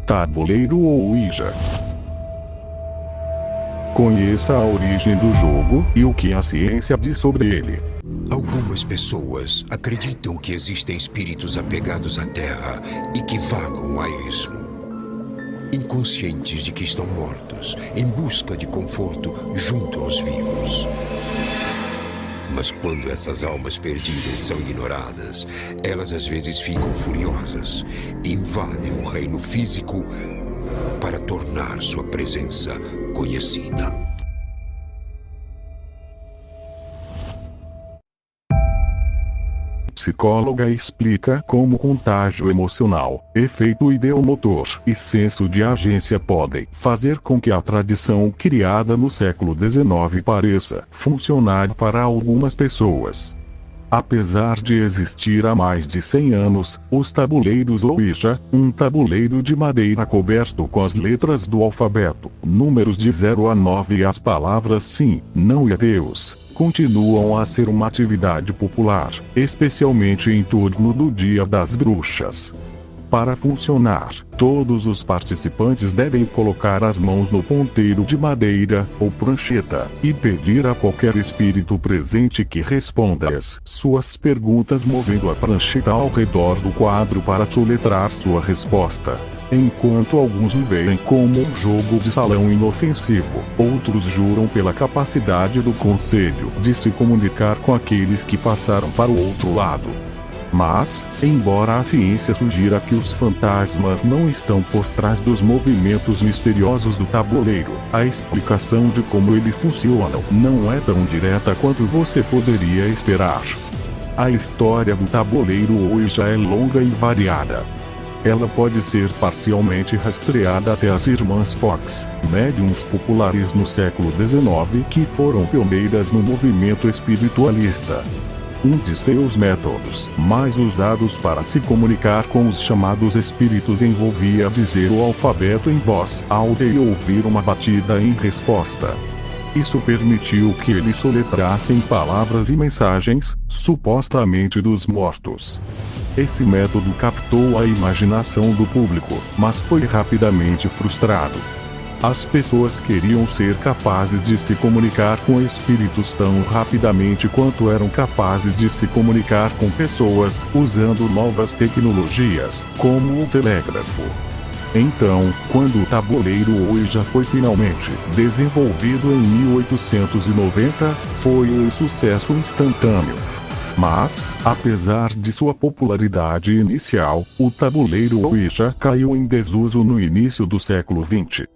Tabuleiro Ouija. Conheça a origem do jogo e o que a ciência diz sobre ele. Algumas pessoas acreditam que existem espíritos apegados à Terra e que vagam a esmo, inconscientes de que estão mortos, em busca de conforto junto aos vivos. Mas quando essas almas perdidas são ignoradas, elas às vezes ficam furiosas e invadem o reino físico para tornar sua presença conhecida. Psicóloga explica como contágio emocional, efeito ideomotor e senso de agência podem fazer com que a tradição criada no século XIX pareça funcionar para algumas pessoas. Apesar de existir há mais de 100 anos, os tabuleiros Ouija, um tabuleiro de madeira coberto com as letras do alfabeto, números de 0 a 9 e as palavras sim, não e adeus, continuam a ser uma atividade popular, especialmente em torno do Dia das Bruxas. Para funcionar, todos os participantes devem colocar as mãos no ponteiro de madeira ou prancheta e pedir a qualquer espírito presente que responda às suas perguntas movendo a prancheta ao redor do quadro para soletrar sua resposta. Enquanto alguns o veem como um jogo de salão inofensivo, outros juram pela capacidade do conselho de se comunicar com aqueles que passaram para o outro lado. Mas, embora a ciência sugira que os fantasmas não estão por trás dos movimentos misteriosos do tabuleiro, a explicação de como eles funcionam não é tão direta quanto você poderia esperar. A história do tabuleiro Ouija é longa e variada. Ela pode ser parcialmente rastreada até as irmãs Fox, médiuns populares no século XIX que foram pioneiras no movimento espiritualista. Um de seus métodos mais usados para se comunicar com os chamados espíritos envolvia dizer o alfabeto em voz alta e ouvir uma batida em resposta. Isso permitiu que eles soletrassem palavras e mensagens, supostamente dos mortos. Esse método captou a imaginação do público, mas foi rapidamente frustrado. As pessoas queriam ser capazes de se comunicar com espíritos tão rapidamente quanto eram capazes de se comunicar com pessoas, usando novas tecnologias, como o telégrafo. Então, quando o tabuleiro Ouija foi finalmente desenvolvido em 1890, foi um sucesso instantâneo. Mas, apesar de sua popularidade inicial, o tabuleiro Ouija caiu em desuso no início do século XX.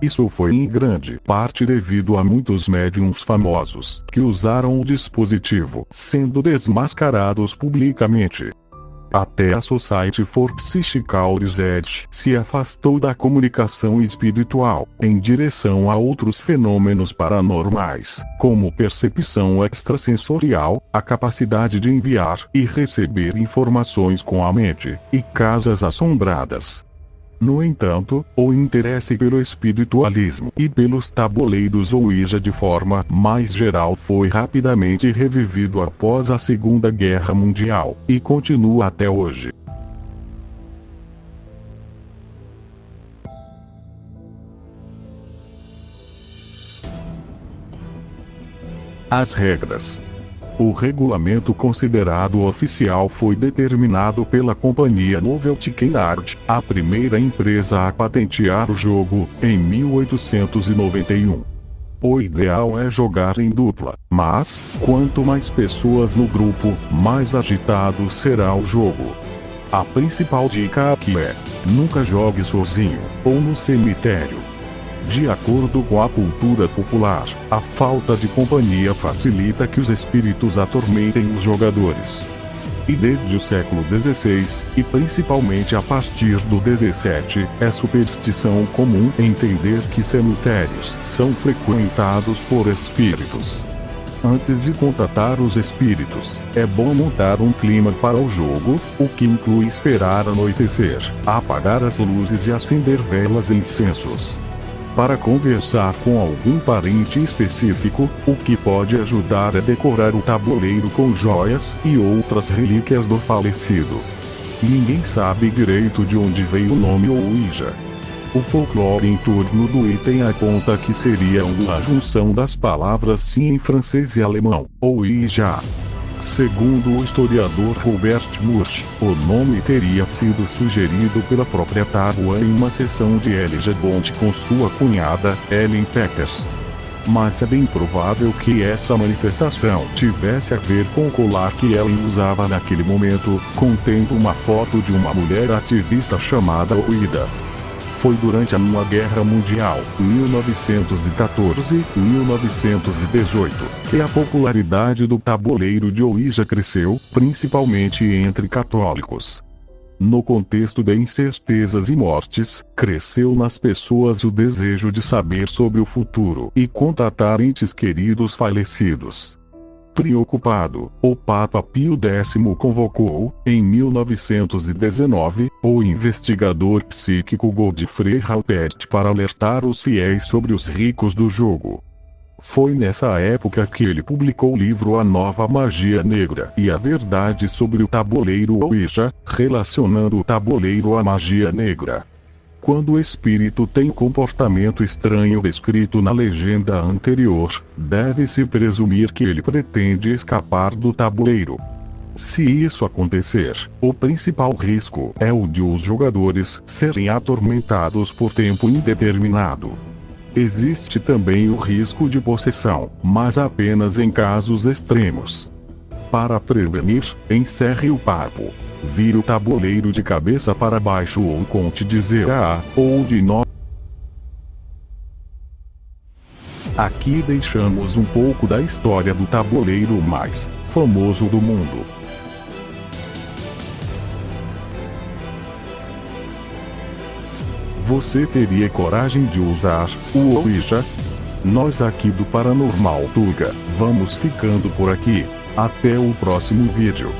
Isso foi em grande parte devido a muitos médiuns famosos que usaram o dispositivo, sendo desmascarados publicamente. Até a Society for Psychical Research se afastou da comunicação espiritual, em direção a outros fenômenos paranormais, como percepção extrasensorial, a capacidade de enviar e receber informações com a mente, e casas assombradas. No entanto, o interesse pelo espiritualismo e pelos tabuleiros Ouija de forma mais geral foi rapidamente revivido após a Segunda Guerra Mundial, e continua até hoje. As regras. O regulamento considerado oficial foi determinado pela companhia Novelty Kennard, a primeira empresa a patentear o jogo, em 1891. O ideal é jogar em dupla, mas, quanto mais pessoas no grupo, mais agitado será o jogo. A principal dica aqui é: nunca jogue sozinho, ou no cemitério. De acordo com a cultura popular, a falta de companhia facilita que os espíritos atormentem os jogadores. E desde o século XVI, e principalmente a partir do XVII, é superstição comum entender que cemitérios são frequentados por espíritos. Antes de contatar os espíritos, é bom montar um clima para o jogo, o que inclui esperar anoitecer, apagar as luzes e acender velas e incensos. Para conversar com algum parente específico, o que pode ajudar é decorar o tabuleiro com joias e outras relíquias do falecido. Ninguém sabe direito de onde veio o nome Ouija. O folclore em torno do item aponta que seria uma junção das palavras sim em francês e alemão, ou Ouija. Segundo o historiador Robert Murch, o nome teria sido sugerido pela própria tábua em uma sessão de Elijah Bond com sua cunhada, Ellen Peters. Mas é bem provável que essa manifestação tivesse a ver com o colar que Ellen usava naquele momento, contendo uma foto de uma mulher ativista chamada Ouida. Foi durante a Nona Guerra Mundial, 1914-1918, que a popularidade do tabuleiro de Ouija cresceu, principalmente entre católicos. No contexto de incertezas e mortes, cresceu nas pessoas o desejo de saber sobre o futuro e contatar entes queridos falecidos. Preocupado, o Papa Pio X convocou, em 1919, o investigador psíquico Godfrey Halpert para alertar os fiéis sobre os ricos do jogo. Foi nessa época que ele publicou o livro A Nova Magia Negra e a Verdade sobre o Tabuleiro Ouija, relacionando o tabuleiro à magia negra. Quando o espírito tem comportamento estranho descrito na legenda anterior, deve-se presumir que ele pretende escapar do tabuleiro. Se isso acontecer, o principal risco é o de os jogadores serem atormentados por tempo indeterminado. Existe também o risco de possessão, mas apenas em casos extremos. Para prevenir, encerre o papo. Vire o tabuleiro de cabeça para baixo ou conte de 0 a ou de 9. Aqui deixamos um pouco da história do tabuleiro mais famoso do mundo. Você teria coragem de usar o Ouija? Nós aqui do Paranormal Tuga vamos ficando por aqui. Até o próximo vídeo.